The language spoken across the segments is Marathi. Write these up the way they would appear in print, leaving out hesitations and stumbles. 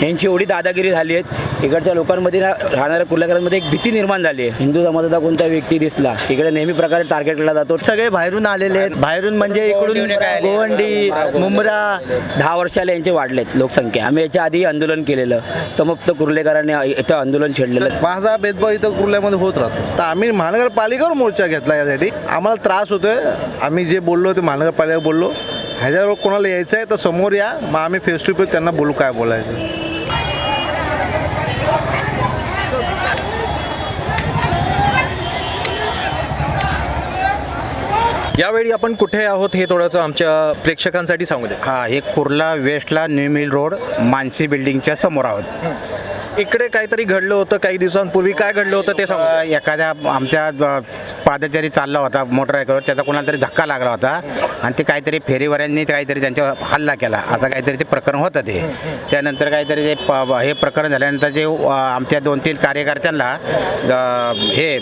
यांची एवढी दादागिरी झाली आहे, इकडच्या लोकांमध्ये राहणाऱ्या कुर्लेकरांमध्ये एक भीती निर्माण झाली आहे. हिंदू समाजाचा कोणता व्यक्ती दिसला इकडे नेहमी प्रकारे टार्गेट केला जातो. सगळे बाहेरून आलेले आहेत. बाहेरून म्हणजे इकडून गोवंडी, मुंब्रा. 10 वर्षाला यांचे वाढलेत लोकसंख्या. आम्ही याच्या आधी आंदोलन केलेलं, समाप्त कुर्लेकरांनी इथं आंदोलन छेडलेलं. माझा भेदभाव इथं कुर्ल्यामध्ये होत राहतो. तर आम्ही महानगरपालिकेवर मोर्चा घेतला यासाठी. आम्हाला त्रास होतोय. आम्ही जे बोललो ते महानगरपालिकेवर बोललो. ह्याच्यावर कोणाला यायचं आहे तर समोर या, मग आम्ही फेस टू फेस त्यांना बोलू काय बोलायचं. यावेळी आपण कुठे आहोत हे थोडंसं आमच्या प्रेक्षकांसाठी सांगू द्या. हा, हे कुर्ला वेस्टला न्यू मिल रोड मानसी बिल्डिंगच्या समोर आहोत. इकडे काहीतरी घडलं होतं काही दिवसांपूर्वी. काय घडलं होतं ते सांगू. एखाद्या आमच्या पादचारी चालला होता मोटरसायकलवर, त्याचा कोणाला तरी धक्का लागला होता आणि ते काहीतरी फेरीवाल्यांनी काहीतरी त्यांच्यावर हल्ला केला, असं काहीतरी ते प्रकरण होतं. ते त्यानंतर काहीतरी ते हे प्रकरण झाल्यानंतर जे आमच्या 2-3 कार्यकर्त्यांना हे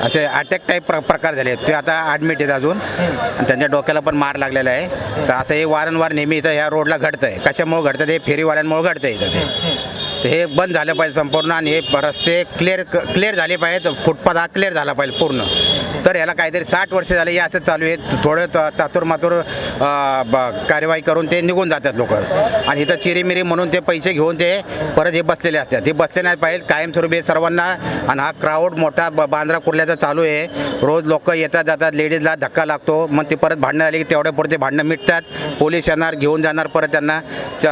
असे अटॅक टाईप प्रकार झाले, ते आता ॲडमिट आहेत अजून आणि त्यांच्या डोक्याला पण मार लागलेला आहे. तर असं हे वारंवार नेहमी इथं ह्या रोडला घडतं आहे. कशामुळे घडतं ते फेरीवाल्यांमुळे घडतं इथं ते हे बंद झालं पाहिजे संपूर्ण आणि हे रस्ते क्लिअर झाले पाहिजेत. फुटपाथ हा क्लिअर झाला पाहिजे पूर्ण. तर याला काहीतरी 60 वर्ष झाले हे असं चालू आहे. थोडं तातूर कार्यवाही करून ते निघून जातात लोक आणि इथं चिरीमिरी म्हणून ते पैसे घेऊन ते परत हे बसलेले असतात. ते बसले नाही पाहिजे कायमस्वरूपी सर्वांना. आणि हा क्राऊड मोठा बांद्रा कुर्ल्याचा चालू आहे. रोज लोक येतात जातात, लेडीजला धक्का लागतो, मग ते परत भांडणं आली की तेवढ्या पुरते भांडणं मिटतात. पोलीस येणार घेऊन जाणार परत त्यांना,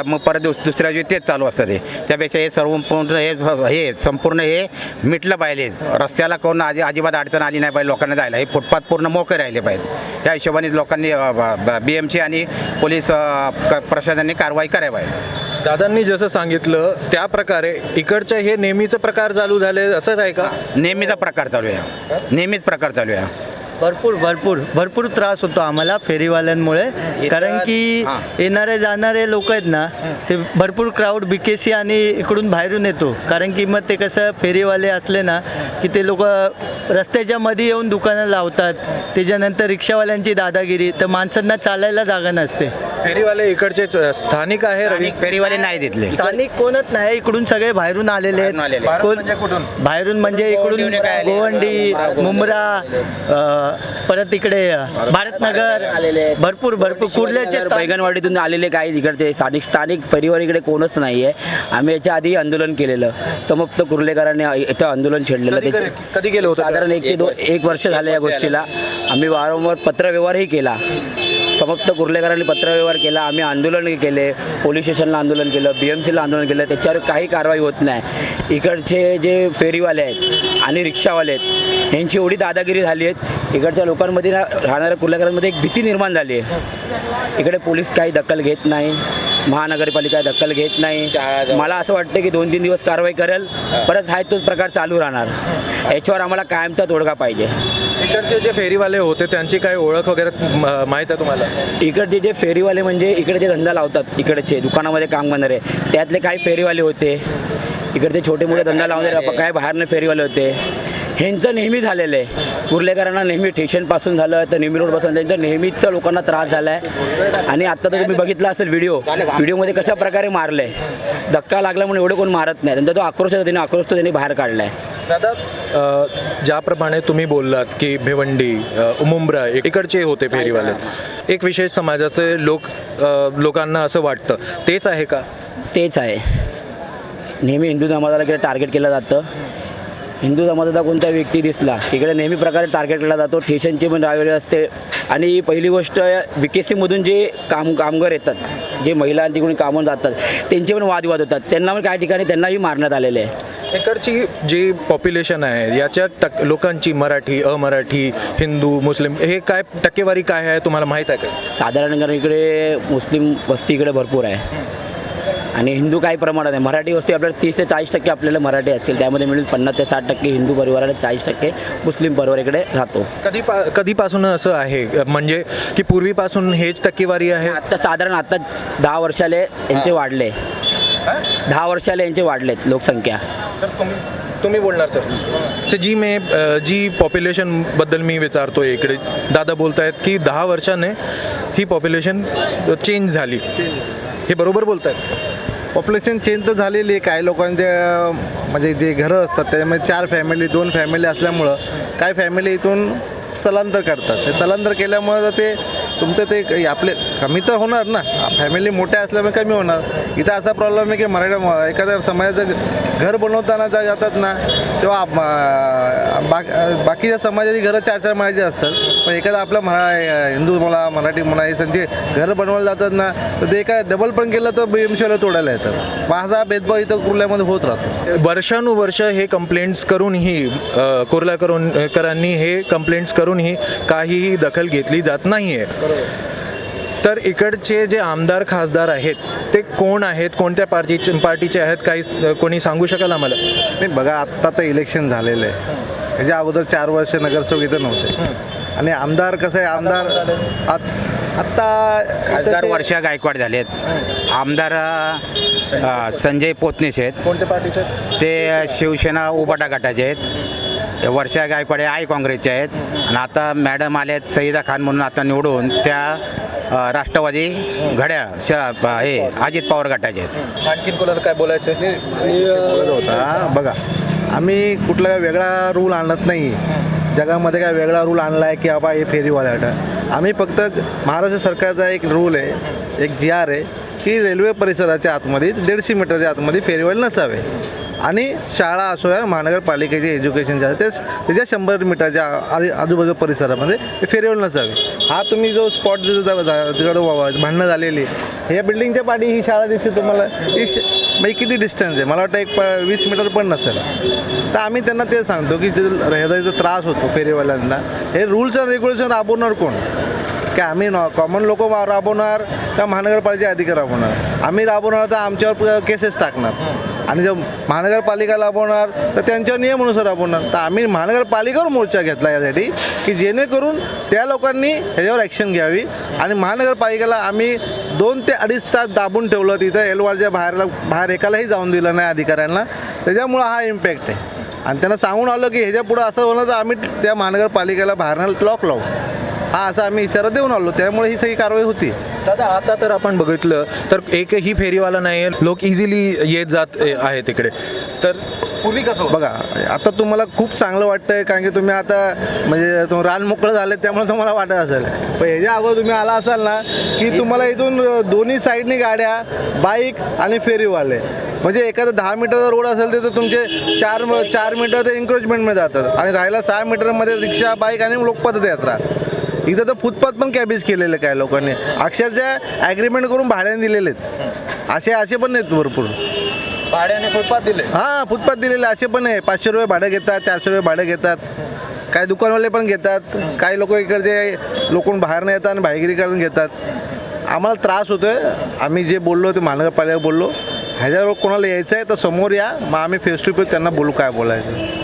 मग परत दुसऱ्या दिवशी तेच चालू असतं. ते त्यापेक्षा हे हे संपूर्ण हे मिटलं पाहिजे. रस्त्याला कोण अजिबात अडचण आली नाही पाहिजे लोकांना जायला. हे फुटपाथ पूर्ण मोकळे राहिले पाहिजे. त्या हिशोबाने लोकांनी BMC आणि पोलीस प्रशासनाने कारवाई करायला पाहिजे. दादांनी जसं सांगितलं त्या प्रकारे इकडचं हे नेहमीचं प्रकार चालू झाले असंच आहे का? नेहमीचा प्रकार चालू आहे. नेहमीच प्रकार चालू आहे. भरपूर त्रास होतो आम्हाला फेरीवाल्यांमुळे. कारण की येणारे जाणारे लोक आहेत ना, ते भरपूर क्राऊड BKC आणि इकडून बाहेरून येतो. कारण की मग ते कसं फेरीवाले असले ना की ते लोक रस्त्याच्या मध्ये येऊन दुकानं लावतात. त्याच्यानंतर रिक्षावाल्यांची दादागिरी, तर माणसांना चालायला जागा नसते. फेरीवाले इकडचे स्थानिक आहे. रवी फेरीवाले नाही तिथले. स्थानिक कोणच नाही. इकडून सगळे बाहेरून आलेले आहेत. बाहेरून म्हणजे इकडून गोवंडी, मुंब्रा, परत इकडे भारतनगर, भरपूर कुर्ल्याचे बैगनवाडीतून आलेले काही इकडचे स्थानिक परिवार इकडे कोणच नाही आहे. आम्ही याच्या आधी आंदोलन केलेलं, समाप्त कुर्लेकरांनी इथं आंदोलन छेडलेलं. कधी गेलं होतं? साधारण 1 वर्ष झालं या गोष्टीला. आम्ही वारंवार पत्रव्यवहारही केला. समाप्त कुर्लेकरांनी पत्रव्यवहार केला. आम्ही आंदोलन केले, पोलीस स्टेशनला आंदोलन केलं, BMCला आंदोलन केलं. त्याच्यावर काही कारवाई होत नाही. इकडचे जे फेरीवाले आहेत आणि रिक्षावाले आहेत यांची एवढी दादागिरी झाली आहे, इकडच्या लोकांमध्ये राहणाऱ्या कुर्लेकरांमध्ये एक भीती निर्माण झाली आहे. इकडे पोलीस काही दखल घेत नाही, महानगरपालिका दखल घेत नाही. मला असं वाटतं की 2-3 दिवस कारवाई करेल, परत हा तोच प्रकार चालू राहणार. याच्यावर आम्हाला कायमचा तोडगा पाहिजे. इकडचे जे फेरीवाले होते त्यांची काही ओळख वगैरे माहीत आहे तुम्हाला? इकडचे जे फेरीवाले म्हणजे इकडे जे धंदा लावतात, इकडचे दुकानामध्ये काम करणारे, त्यातले काही फेरीवाले होते. इकडचे छोटे मोठे धंदा लावणारे काय बाहेरनं फेरीवाले होते. ह्यांचं नेहमी झालेलं आहे. कुर्लेकरांना नेहमी स्टेशनपासून झालं तर नेहमी रोडपासून त्यांचं नेहमीच लोकांना त्रास झाला आहे. आणि आत्ता तर तुम्ही बघितला असेल व्हिडिओमध्ये कशा प्रकारे मारलं आहे. धक्का लागला म्हणून एवढं कोण मारत नाही. नंतर तो आक्रोश त्यांनी बाहेर काढला आहे. दादा, ज्याप्रमाणे तुम्ही बोललात की भिवंडी, मुंब्रा इकडचे होते फेरीवाले, एक विशेष समाजाचे लोकांना असं वाटतं, तेच आहे का? तेच आहे. नेहमी हिंदू समाजाला इकडे टार्गेट केलं जातं. हिंदू समाजाचा कोणता व्यक्ती दिसला इकडे नेहमी प्रकारे टार्गेट केला जातो. स्टेशनची पण राहिलेली असते. आणि पहिली गोष्ट BKCमधून जे कामगार येतात, जे महिला तिकडून कामून जातात, त्यांचे पण वादविवाद होतात. त्यांना पण काही ठिकाणी त्यांनाही मारण्यात आलेले आहे. इकडची जी पॉप्युलेशन आहे याच्या लोकांची मराठी, अमराठी, हिंदू, मुस्लिम हे काय टक्केवारी काय आहे तुम्हाला माहीत आहे का? साधारण कारण इकडे मुस्लिम वस्ती इकडे भरपूर आहे आणि हिंदू काही प्रमाणात आहे. मराठी वस्ती आपल्याला 30 ते 40% आपल्याला मराठी असतील. त्यामध्ये मिळून 50 ते 60% हिंदू परिवार आणि 40% मुस्लिम परिवार इकडे राहतो. कधीपासून असं आहे म्हणजे की पूर्वीपासून हेच टक्केवारी आहे? आता 10 वर्षाले यांचे वाढले. 10 वर्षाला यांचे वाढलेत लोकसंख्या. तुम्ही बोलणार सर? जी पॉप्युलेशनबद्दल मी विचारतोय इकडे, दादा बोलत आहेत की 10 वर्षाने ही पॉप्युलेशन चेंज झाली. हे बरोबर बोलत आहेत? पॉप्युलेशन चेंज तर झालेली आहे. काही लोकांच्या म्हणजे जे घरं असतात त्याच्यामध्ये 4 फॅमिली 2 फॅमिली असल्यामुळं काही फॅमिली इथून स्थलांतर करतात. ते स्थलांतर केल्यामुळं ते तुमचं ते आपले कमी तर होणार ना, फॅमिली मोठ्या असल्यामुळे कमी होणार. इथं असा प्रॉब्लेम आहे की एखाद्या समाजाचं घर बनवताना जातात ना तेव्हा बाकीच्या समाजाची घरं 4-4 माळ्याची असतात, पण एखादा आपला हिंदू म्हणा मराठी म्हणा हे त्यांचे घरं बनवायला जातात ना तर ते एका डबल पण केलं तर BMCला तोडायला येतात. मग असा भेदभाव इथं कुर्ल्यामध्ये होत राहतो. वर्षानुवर्ष हे कंप्लेंट्स करूनही कुर्ल्याकरांनी हे कंप्लेंट्स करूनही काहीही दखल घेतली जात नाही आहे. तर इकडचे जे आमदार खासदार आहेत ते कोण आहेत, कोणत्या पार्टीचे आहेत, काही कोणी सांगू शकाल आम्हाला? नाही बघा, आत्ता तर इलेक्शन झालेलं आहे. ह्याच्या अगोदर 4 वर्ष नगरसेवक इथं नव्हते. आणि आमदार कसं आहे, आमदार आत्ता खासदार वर्षा गायकवाड झालेत. आमदार संजय पोतनीस आहेत. कोणत्या पार्टीचे? ते शिवसेना उबाटा गटाचे आहेत. वर्षा गायकवाड आई काँग्रेसचे आहेत. आणि आता मॅडम आले आहेत सईदा खान म्हणून आता निवडून, त्या राष्ट्रवादी घड्याळ हे अजित पवार गटाचे आहेत. आणखीन कोणाला काय बोलायचं? होता बघा, आम्ही कुठला वेगळा रूल आणत नाही. जगामध्ये काय वेगळा रूल आणला आहे की बाबा हे फेरीवाल्याला. आम्ही फक्त महाराष्ट्र सरकारचा एक रूल आहे, एक GR आहे की रेल्वे परिसराच्या आतमध्ये 150 मीटरच्या आतमध्ये फेरीवाले नसावे. आणि शाळा असो या महानगरपालिकेचे एज्युकेशन जे आहे त्याच्या 100 मीटरच्या आजूबाजू परिसरामध्ये ते फेरीवाले नसावे. हा तुम्ही जो स्पॉट तिकडं भांडणं झालेली हे बिल्डिंगच्या पाठी ही शाळा दिसते तुम्हाला, म्हणजे किती डिस्टन्स आहे, मला वाटतं एक 20 मीटर पण नसेल. तर आम्ही त्यांना ते सांगतो की जे रहदारीचा त्रास होतो फेरीवाल्यांना, हे रूल्स अँड रेग्युलेशन राबवणार कोण? की आम्ही कॉमन लोक राबवणार का महानगरपालिकेचे अधिकारी राबवणार? आम्ही राबवणार तर आमच्यावर केसेस टाकणार, आणि जर महानगरपालिका राबवणार तर त्यांच्यावर नियमानुसार राबवणार. तर आम्ही महानगरपालिकेवर मोर्चा घेतला यासाठी की जेणेकरून त्या लोकांनी ह्याच्यावर ॲक्शन घ्यावी. आणि महानगरपालिकेला आम्ही 2 ते 2.5 तास दाबून ठेवलं तिथं, एलवारच्या बाहेर एकालाही जाऊन दिलं नाही अधिकाऱ्यांना. त्याच्यामुळं हा इम्पॅक्ट आहे. आणि त्यांना सांगून आलं की ह्याच्या पुढं असं होलं तर आम्ही त्या महानगरपालिकेला बाहेरनं लॉक लावू, हा असा आम्ही इशारा देऊन आलो. त्यामुळे ही सगळी कारवाई होती. दादा, आता तर आपण बघितलं तर एकही फेरीवाला नाही आहे, लोक इझिली येत जात आहे तिकडे. तर पूर्वी कसं बघा, आता तुम्हाला खूप चांगलं वाटतंय कारण की तुम्ही आता म्हणजे रान मोकळं झालं त्यामुळे तुम्हाला वाटत असेल. पण ह्याच्या अगोदर तुम्ही आला असाल ना की तुम्हाला इथून दोन्ही साईडनी गाड्या, बाईक आणि फेरीवाले, म्हणजे एखादा 10 मीटरचा रोड असेल तर तुमचे 4 मीटर ते एन्क्रोचमेंटमध्ये जातात. आणि राहिला 6 मीटरमध्ये रिक्षा, बाईक आणि लोकपदयात्रा. इथं तर फुटपाथ पण कॅबेज केलेले काय लोकांनी, अक्षरशः ॲग्रीमेंट करून भाड्याने दिलेले आहेत. असे पण नाहीत भरपूर भाड्याने फुटपाथ दिले. हां, फुटपाथ दिलेले असे पण आहे. 500 रुपये भाडं घेतात, 400 रुपये भाडं घेतात. काही दुकानवाले पण घेतात. काही लोक इकडचे लोकून बाहेर नाही येतात आणि भाईगिरी करून घेतात. आम्हाला त्रास होतो आहे. आम्ही जे बोललो ते महानगरपालिका बोललो, ह्याच्यावर कोणाला यायचं आहे तर समोर या, मग आम्ही फेस टू फेस त्यांना बोलू काय बोलायचं.